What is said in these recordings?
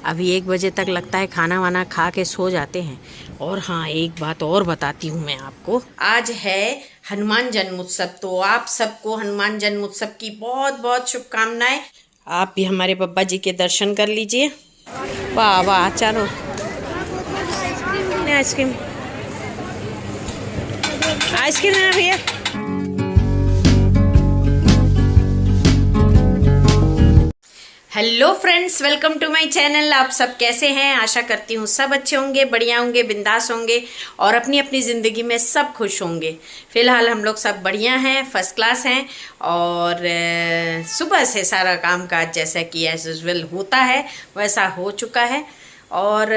अभी 1 बजे तक लगता है खाना वाना खा के सो जाते हैं। और हाँ, एक बात और बताती हूँ मैं आपको, आज है हनुमान जन्मोत्सव, तो आप सबको हनुमान जन्मोत्सव की बहुत बहुत शुभकामनाएं। आप भी हमारे बब्बा जी के दर्शन कर लीजिए। वाह वाह, चलो आइसक्रीम आइसक्रीम है ना भैया। Hello friends, welcome to my channel. आप सब कैसे हैं? आशा करती हूँ सब अच्छे होंगे, बढ़िया होंगे, बिंदास होंगे और अपनी अपनी ज़िंदगी में सब खुश होंगे। फिलहाल हम लोग सब बढ़िया हैं, फर्स्ट क्लास हैं। और सुबह से सारा काम काज जैसा कि एज यूजुअल होता है वैसा हो चुका है। और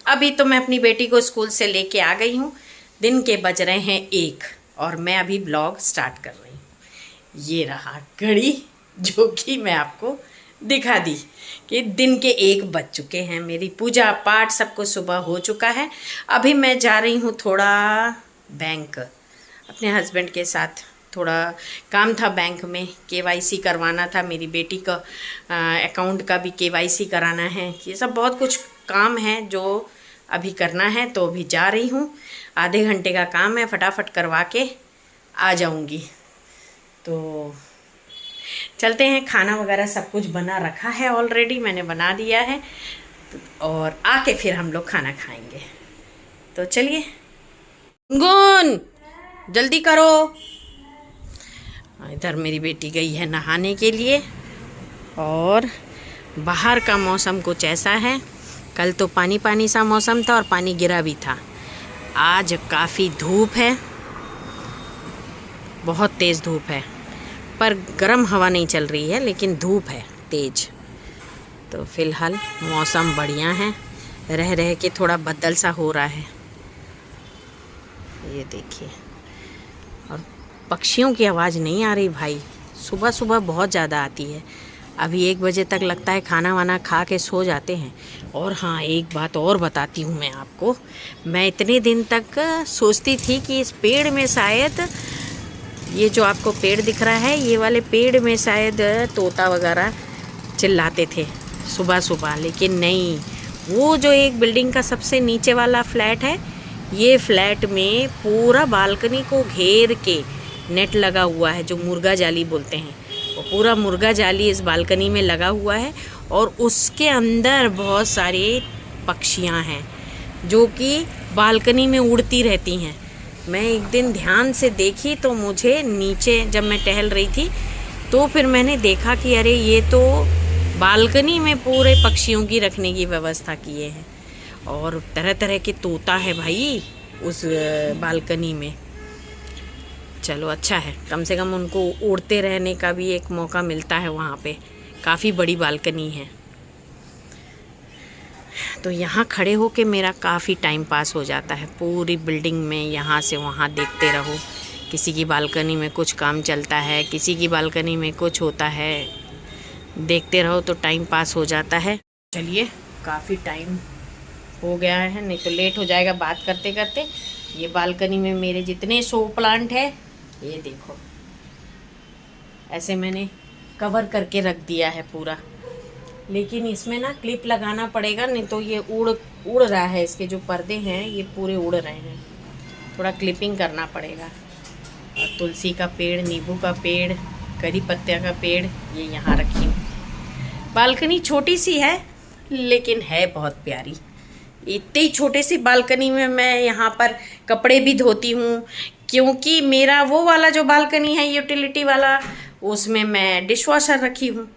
अभी तो मैं अपनी बेटी को स्कूल से लेके आ गई हूँ। दिन के बज रहे हैं 1 और मैं अभी ब्लॉग स्टार्ट कर रही हूँ। ये रहा घड़ी जो कि मैं आपको दिखा दी कि दिन के 1 बज चुके हैं। मेरी पूजा पाठ सब कुछ सुबह हो चुका है। अभी मैं जा रही हूँ थोड़ा बैंक, अपने हस्बैंड के साथ थोड़ा काम था बैंक में, केवाईसी करवाना था। मेरी बेटी का अकाउंट का भी केवाईसी कराना है। ये सब बहुत कुछ काम है जो अभी करना है, तो अभी जा रही हूँ। आधे घंटे का काम है, फटाफट करवा के आ जाऊँगी। तो चलते हैं। खाना वगैरह सब कुछ बना रखा है, ऑलरेडी मैंने बना दिया है। और आके फिर हम लोग खाना खाएंगे। तो चलिए गुन, जल्दी करो। इधर मेरी बेटी गई है नहाने के लिए। और बाहर का मौसम कुछ ऐसा है, कल तो पानी पानी सा मौसम था और पानी गिरा भी था। आज काफ़ी धूप है, बहुत तेज़ धूप है, पर गर्म हवा नहीं चल रही है, लेकिन धूप है तेज। तो फिलहाल मौसम बढ़िया है, रह रह के थोड़ा बदल सा हो रहा है, ये देखिए। और पक्षियों की आवाज़ नहीं आ रही भाई, सुबह सुबह बहुत ज़्यादा आती है। अभी 1 बजे तक लगता है खाना वाना खा के सो जाते हैं। और हाँ, एक बात और बताती हूँ मैं आपको, मैं इतने दिन तक सोचती थी कि इस पेड़ में शायद, ये जो आपको पेड़ दिख रहा है, ये वाले पेड़ में शायद तोता वगैरह चिल्लाते थे सुबह सुबह, लेकिन नहीं। वो जो एक बिल्डिंग का सबसे नीचे वाला फ्लैट है, ये फ्लैट में पूरा बालकनी को घेर के नेट लगा हुआ है, जो मुर्गा जाली बोलते हैं। वो पूरा मुर्गा जाली इस बालकनी में लगा हुआ है और उसके अंदर बहुत सारे पक्षियाँ हैं जो कि बालकनी में उड़ती रहती हैं। मैं एक दिन ध्यान से देखी तो मुझे नीचे, जब मैं टहल रही थी, तो फिर मैंने देखा कि अरे ये तो बालकनी में पूरे पक्षियों की रखने की व्यवस्था किए हैं। और तरह तरह के तोता है भाई उस बालकनी में। चलो अच्छा है, कम से कम उनको उड़ते रहने का भी एक मौका मिलता है वहाँ पे। काफ़ी बड़ी बालकनी है, तो यहाँ खड़े हो के मेरा काफ़ी टाइम पास हो जाता है। पूरी बिल्डिंग में यहाँ से वहाँ देखते रहो, किसी की बालकनी में कुछ काम चलता है, किसी की बालकनी में कुछ होता है, देखते रहो तो टाइम पास हो जाता है। चलिए, काफ़ी टाइम हो गया है, नहीं तो लेट हो जाएगा बात करते करते। ये बालकनी में मेरे जितने शो प्लांट है, ये देखो, ऐसे मैंने कवर करके रख दिया है पूरा। लेकिन इसमें ना क्लिप लगाना पड़ेगा, नहीं तो ये उड़ रहा है। इसके जो पर्दे हैं ये पूरे उड़ रहे हैं, थोड़ा क्लिपिंग करना पड़ेगा। और तुलसी का पेड़, नींबू का पेड़, करी पत्ते का पेड़, ये यहाँ रखी हूँ। बालकनी छोटी सी है लेकिन है बहुत प्यारी। इतनी छोटी सी बालकनी में मैं यहाँ पर कपड़े भी धोती हूँ, क्योंकि मेरा वो वाला जो बालकनी है यूटिलिटी वाला, उसमें मैं डिशवॉशर रखी हूँ।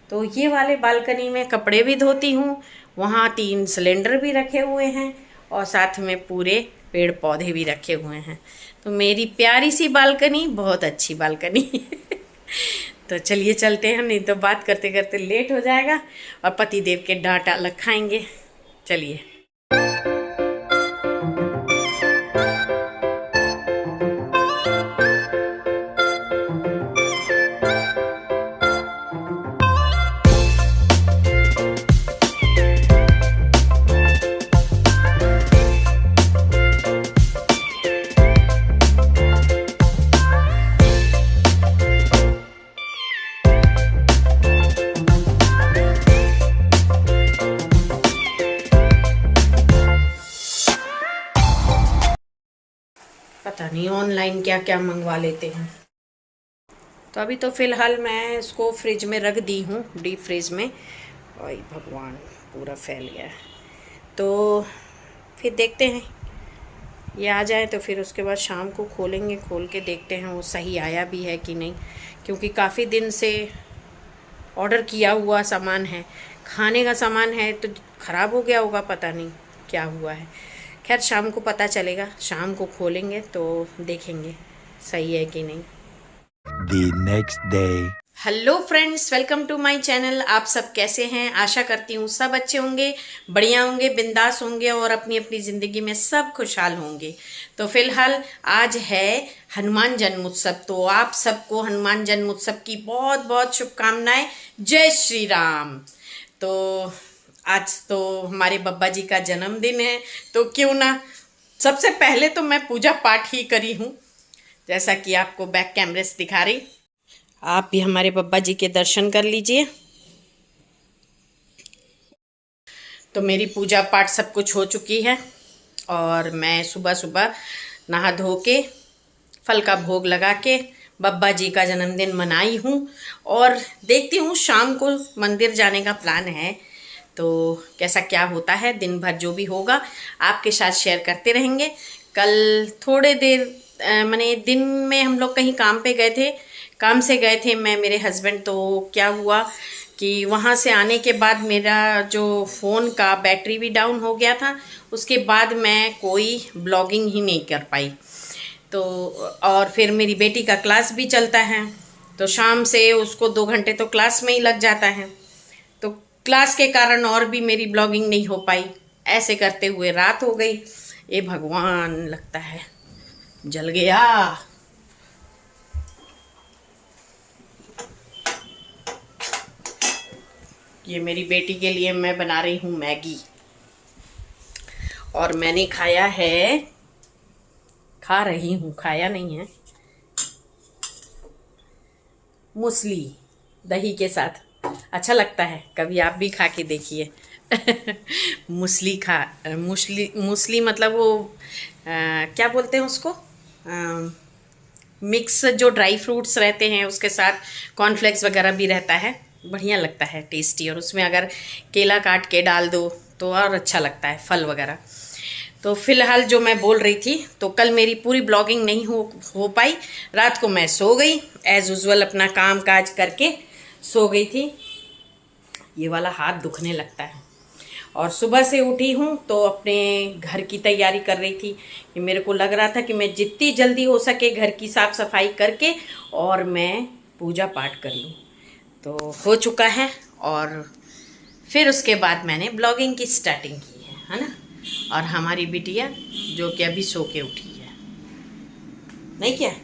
तो ये वाले बालकनी में कपड़े भी धोती हूँ। वहाँ 3 सिलेंडर भी रखे हुए हैं और साथ में पूरे पेड़ पौधे भी रखे हुए हैं। तो मेरी प्यारी सी बालकनी, बहुत अच्छी बालकनी। तो चलिए चलते हैं, नहीं तो बात करते करते लेट हो जाएगा और पति देव के डांट अलग खाएंगे। चलिए। नहीं ऑनलाइन क्या क्या मंगवा लेते हैं। तो अभी तो फ़िलहाल मैं इसको फ्रिज में रख दी हूँ, डीप फ्रिज में। ओए भगवान, पूरा फैल गया है। तो फिर देखते हैं ये आ जाए तो फिर उसके बाद शाम को खोलेंगे, खोल के देखते हैं वो सही आया भी है कि नहीं, क्योंकि काफ़ी दिन से ऑर्डर किया हुआ सामान है, खाने का सामान है, तो ख़राब हो गया होगा, पता नहीं क्या हुआ है। खैर शाम को पता चलेगा, शाम को खोलेंगे तो देखेंगे सही है कि नहीं। The next day. Hello friends, welcome to my channel. आप सब कैसे हैं? आशा करती हूँ सब अच्छे होंगे, बढ़िया होंगे, बिंदास होंगे और अपनी अपनी ज़िंदगी में सब खुशहाल होंगे। तो फिलहाल आज है हनुमान जन्मोत्सव, तो आप सबको हनुमान जन्मोत्सव की बहुत बहुत शुभकामनाएं। जय श्री राम। तो आज तो हमारे बब्बा जी का जन्मदिन है, तो क्यों ना सबसे पहले तो मैं पूजा पाठ ही करी हूँ, जैसा कि आपको बैक कैमरे से दिखा रही। आप भी हमारे बब्बा जी के दर्शन कर लीजिए। तो मेरी पूजा पाठ सब कुछ हो चुकी है और मैं सुबह सुबह नहा धो के फल का भोग लगा के बब्बा जी का जन्मदिन मनाई हूँ और देखती हूँ शाम को मंदिर जाने का प्लान है। तो कैसा क्या होता है, दिन भर जो भी होगा आपके साथ शेयर करते रहेंगे। कल थोड़े देर मैंने दिन में हम लोग कहीं काम पे गए थे, काम से गए थे मैं मेरे हस्बैंड। तो क्या हुआ कि वहाँ से आने के बाद मेरा जो फ़ोन का बैटरी भी डाउन हो गया था, उसके बाद मैं कोई ब्लॉगिंग ही नहीं कर पाई। तो और फिर मेरी बेटी का क्लास भी चलता है, तो शाम से उसको 2 घंटे तो क्लास में ही लग जाता है, तो क्लास के कारण और भी मेरी ब्लॉगिंग नहीं हो पाई। ऐसे करते हुए रात हो गई। ये भगवान, लगता है जल गया। ये मेरी बेटी के लिए मैं बना रही हूँ मैगी, और मैंने खाया है, खा रही हूँ, खाया नहीं है, मूसली दही के साथ। अच्छा लगता है, कभी आप भी खा के देखिए। मूसली मतलब वो क्या बोलते हैं उसको, मिक्स जो ड्राई फ्रूट्स रहते हैं उसके साथ कॉर्नफ्लेक्स वगैरह भी रहता है, बढ़िया लगता है, टेस्टी। और उसमें अगर केला काट के डाल दो तो और अच्छा लगता है, फल वगैरह। तो फिलहाल जो मैं बोल रही थी, तो कल मेरी पूरी ब्लॉगिंग नहीं हो पाई। रात को मैं सो गई, एज़ यूजुअल अपना काम काज करके सो गई थी। ये वाला हाथ दुखने लगता है। और सुबह से उठी हूँ तो अपने घर की तैयारी कर रही थी कि मेरे को लग रहा था कि मैं जितनी जल्दी हो सके घर की साफ़ सफाई करके और मैं पूजा पाठ कर लूँ। तो हो चुका है, और फिर उसके बाद मैंने ब्लॉगिंग की स्टार्टिंग की है ना। और हमारी बिटिया जो कि अभी सो के उठी है, नहीं क्या?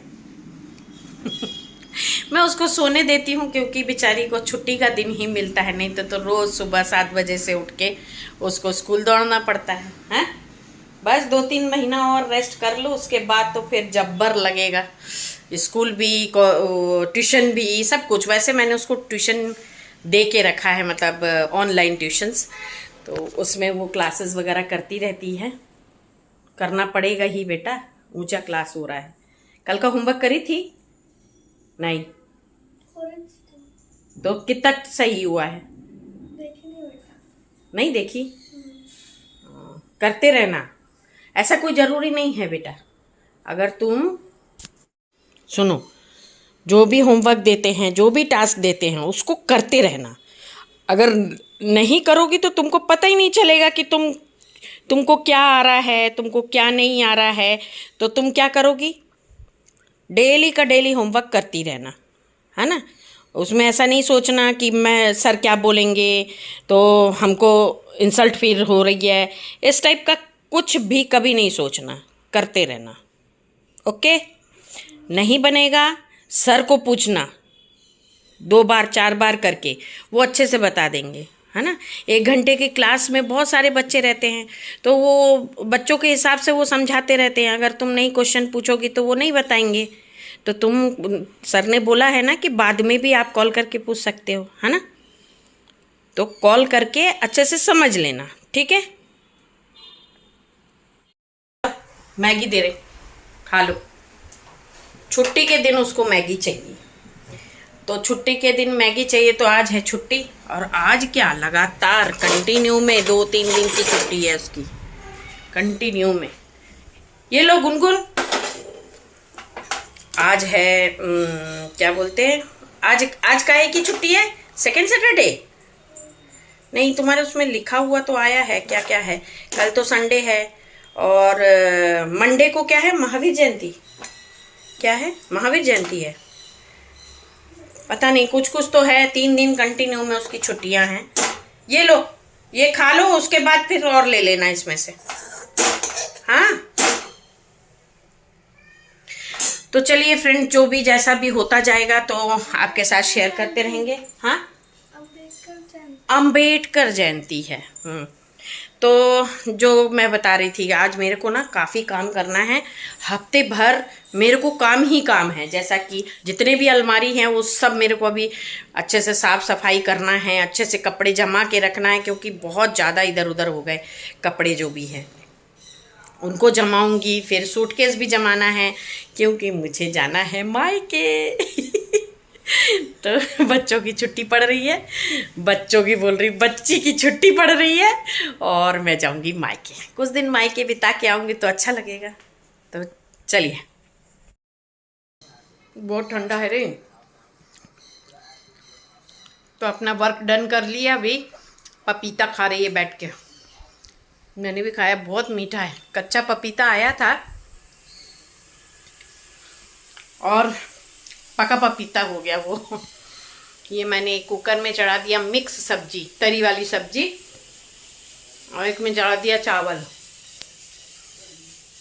मैं उसको सोने देती हूँ क्योंकि बेचारी को छुट्टी का दिन ही मिलता है, नहीं तो रोज़ सुबह 7 बजे से उठ के उसको स्कूल दौड़ना पड़ता है, हैं? बस 2-3 महीना और रेस्ट कर लो, उसके बाद तो फिर जब्बर लगेगा, स्कूल भी, ट्यूशन भी, सब कुछ। वैसे मैंने उसको ट्यूशन दे के रखा है, मतलब ऑनलाइन ट्यूशन्स, तो उसमें वो क्लासेस वगैरह करती रहती है। करना पड़ेगा ही बेटा, ऊंचा क्लास हो रहा है। कल का होमवर्क करी थी? नहीं। तो कितना सही हुआ है? नहीं देखी? करते रहना, ऐसा कोई ज़रूरी नहीं है बेटा। अगर तुम सुनो, जो भी होमवर्क देते हैं, जो भी टास्क देते हैं, उसको करते रहना। अगर नहीं करोगी तो तुमको पता ही नहीं चलेगा कि तुमको क्या आ रहा है, तुमको क्या नहीं आ रहा है। तो तुम क्या करोगी? डेली का डेली होमवर्क करती रहना, है ना। उसमें ऐसा नहीं सोचना कि मैं सर क्या बोलेंगे तो हमको इंसल्ट फील हो रही है, इस टाइप का कुछ भी कभी नहीं सोचना, करते रहना। ओके? नहीं बनेगा सर को पूछना, 2 बार 4 बार करके वो अच्छे से बता देंगे, है ना। 1 घंटे की क्लास में बहुत सारे बच्चे रहते हैं, तो वो बच्चों के हिसाब से वो समझाते रहते हैं। अगर तुम नहीं क्वेश्चन पूछोगी तो वो नहीं बताएंगे। तो सर ने बोला है ना कि बाद में भी आप कॉल करके पूछ सकते हो, है ना। तो कॉल करके अच्छे से समझ लेना, ठीक है। मैगी दे रहे, खा लो। छुट्टी के दिन उसको मैगी चाहिए, तो छुट्टी के दिन मैगी चाहिए, तो आज है छुट्टी। और आज क्या लगातार कंटिन्यू में 2-3 दिन की छुट्टी है उसकी, कंटिन्यू में। ये लो गुनगुन, आज है क्या बोलते हैं, आज काहे की छुट्टी है? सेकेंड सैटरडे नहीं, तुम्हारे उसमें लिखा हुआ तो आया है, क्या क्या है। कल तो संडे है और मंडे को क्या है, महावीर जयंती। क्या है? महावीर जयंती है, पता नहीं, कुछ कुछ तो है। 3 दिन कंटिन्यू में उसकी छुट्टियां हैं। ये लो, ये खा लो, उसके बाद फिर और ले लेना इसमें से। हाँ, तो चलिए फ्रेंड, जो भी जैसा भी होता जाएगा तो आपके साथ शेयर करते रहेंगे। हाँ, अंबेडकर जयंती है। तो जो मैं बता रही थी, आज मेरे को ना काफ़ी काम करना है। हफ्ते भर मेरे को काम ही काम है, जैसा कि जितने भी अलमारी हैं वो सब मेरे को अभी अच्छे से साफ़ सफाई करना है, अच्छे से कपड़े जमा के रखना है, क्योंकि बहुत ज़्यादा इधर उधर हो गए कपड़े जो भी हैं, उनको जमाऊंगी। फिर सूटकेस भी जमाना है, क्योंकि मुझे जाना है मायके। तो बच्चों की छुट्टी पड़ रही है, बच्चों की बोल रही, बच्ची की छुट्टी पड़ रही है, और मैं जाऊंगी मायके। कुछ दिन मायके बिता के आऊंगी तो अच्छा लगेगा। तो चलिए, बहुत ठंडा है रे। तो अपना वर्क डन कर लिया, अभी पपीता खा रही है बैठ के। मैंने भी खाया, बहुत मीठा है। कच्चा पपीता आया था और पका पपीता हो गया वो। ये मैंने कुकर में चढ़ा दिया मिक्स सब्जी, तरी वाली सब्जी, और एक में चढ़ा दिया चावल।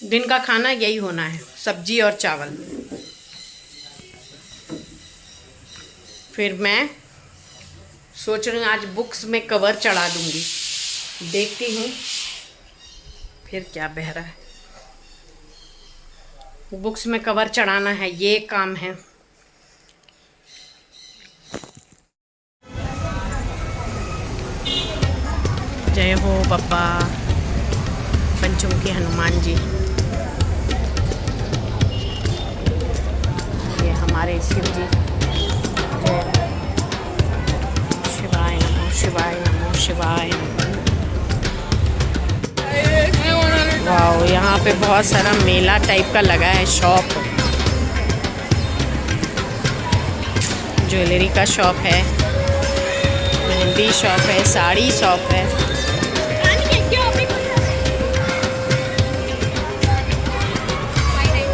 दिन का खाना यही होना है, सब्जी और चावल। फिर मैं सोच रही हूँ आज बुक्स में कवर चढ़ा दूंगी, देखती हूँ फिर क्या बह रहा है। बुक्स में कवर चढ़ाना है, ये काम है। जय हो बप्पा पंचमुखी हनुमान जी। ये हमारे शिव जी। जय शिवाय नमो, शिवाय नमो, शिवाय नमो। वाओ, यहाँ पे बहुत सारा मेला टाइप का लगा है। शॉप, ज्वेलरी का शॉप है, मेहंदी शॉप है, साड़ी शॉप है।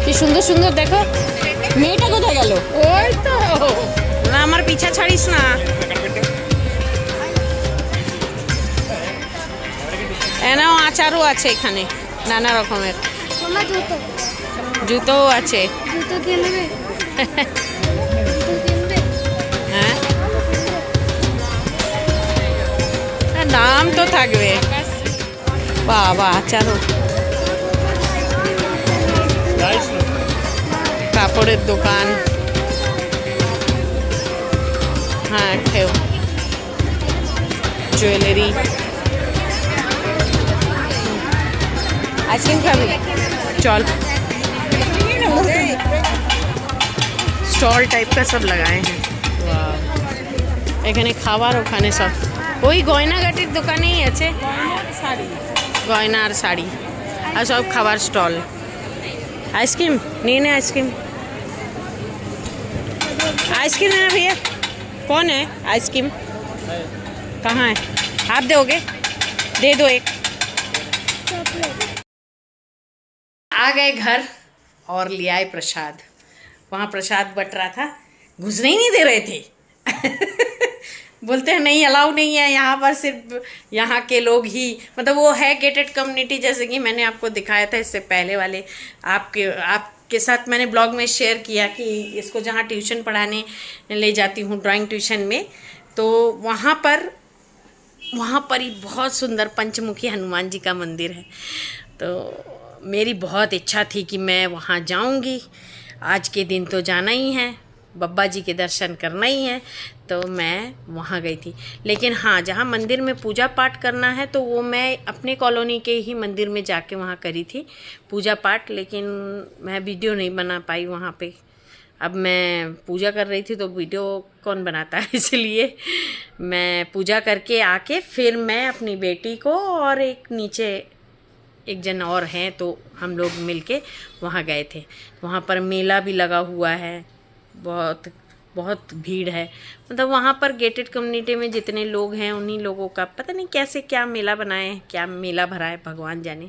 কি সুন্দর সুন্দর দেখো। মেয়েটা কোথায় গেল? ওই তো না, আমার পিছা ছাড়িস না। এনাও আচারও আছে এখানে নানা রকমের। জুতোও আছে। জুতো কিনবে? হ্যাঁ, দাম তো থাকবে। বাবা, আচারও। কাপড়ের দোকান, हाँ ठेव, ज्वेलरी। आइसक्रीम खाबी? चल, स्टॉल टाइप का सब लगाए हैं। এখানে খাবার, ওখানে সব ওই গয়নাগাটির দোকানেই আছে, গয়না আর শাড়ি, আর সব খাবার স্টল। आइसक्रीम नहीं है, आइसक्रीम, आइसक्रीम है ना भैया? कौन है? आइसक्रीम कहाँ है? आप दोगे? दे दो एक। आ गए घर और ले आए प्रसाद। वहाँ प्रसाद बट रहा था, घुसने ही नहीं दे रहे थे। बोलते हैं नहीं, अलाउ नहीं है यहाँ पर, सिर्फ यहाँ के लोग ही, मतलब वो है गेटेड कम्युनिटी, जैसे कि मैंने आपको दिखाया था इससे पहले वाले आपके साथ मैंने ब्लॉग में शेयर किया कि इसको जहाँ ट्यूशन पढ़ाने ले जाती हूँ, ड्राइंग ट्यूशन में, तो वहाँ पर ही बहुत सुंदर पंचमुखी हनुमान जी का मंदिर है। तो मेरी बहुत इच्छा थी कि मैं वहाँ जाऊँगी, आज के दिन तो जाना ही है, बब्बा जी के दर्शन करना ही है, तो मैं वहाँ गई थी। लेकिन हाँ, जहाँ मंदिर में पूजा पाठ करना है तो वो मैं अपने कॉलोनी के ही मंदिर में जाके वहाँ करी थी पूजा पाठ, लेकिन मैं वीडियो नहीं बना पाई वहाँ पे, अब मैं पूजा कर रही थी तो वीडियो कौन बनाता है, इसलिए मैं पूजा करके आके फिर मैं अपनी बेटी को और एक नीचे एक जन और हैं तो हम लोग मिलके वहाँ गए थे। वहाँ पर मेला भी लगा हुआ है, बहुत बहुत भीड़ है। मतलब वहाँ पर गेटेड कम्युनिटी में जितने लोग हैं उन्हीं लोगों का पता नहीं कैसे क्या मेला बनाए हैं, क्या मेला भरा है, भगवान जाने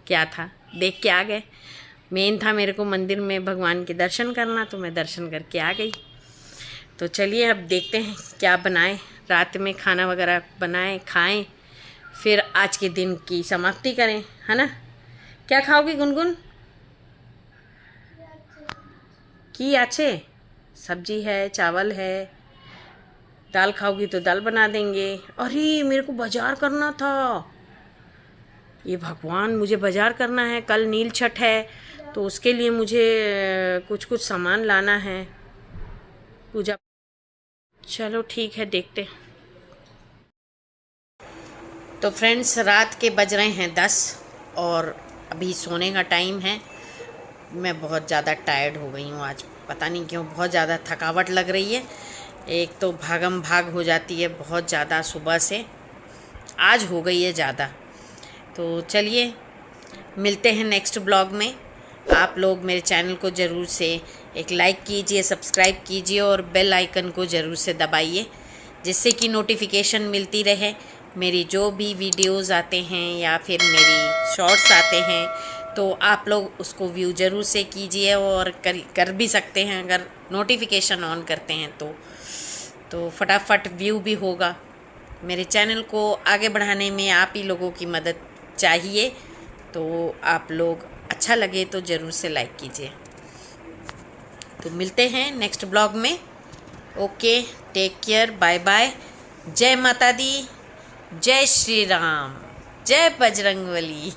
क्या था। देख के आ गए। मेन था मेरे को मंदिर में भगवान के दर्शन करना, तो मैं दर्शन करके आ गई। तो चलिए अब देखते हैं क्या बनाए, रात में खाना वगैरह बनाएं, खाएं, फिर आज के दिन की समाप्ति करें, है ना। क्या खाओगी गुनगुन? की अच्छे सब्जी है, चावल है, दाल खाओगी तो दाल बना देंगे। अरे मेरे को बाजार करना था, ये भगवान मुझे बाजार करना है, कल नील छठ है तो उसके लिए मुझे कुछ कुछ सामान लाना है पूजा। चलो ठीक है, देखते। तो फ्रेंड्स रात के बज रहे हैं 10 और अभी सोने का टाइम है। मैं बहुत ज़्यादा टायर्ड हो गई हूँ आज, पता नहीं क्यों, बहुत ज़्यादा थकावट लग रही है। एक तो भागम भाग हो जाती है बहुत ज़्यादा सुबह से, आज हो गई है ज़्यादा। तो चलिए मिलते हैं नेक्स्ट ब्लॉग में। आप लोग मेरे चैनल को ज़रूर से एक लाइक कीजिए, सब्सक्राइब कीजिए और बेल आइकन को ज़रूर से दबाइए, जिससे कि नोटिफिकेशन मिलती रहे। मेरी जो भी वीडियोस आते हैं या फिर मेरी शॉर्ट्स आते हैं तो आप लोग उसको व्यू ज़रूर से कीजिए, और कर भी सकते हैं अगर नोटिफिकेशन ऑन करते हैं तो फटाफट व्यू भी होगा। मेरे चैनल को आगे बढ़ाने में आप ही लोगों की मदद चाहिए, तो आप लोग अच्छा लगे तो ज़रूर से लाइक कीजिए। तो मिलते हैं नेक्स्ट ब्लॉग में। Okay, take care, bye bye. जय माता दी, जय श्री राम, जय बजरंगबली।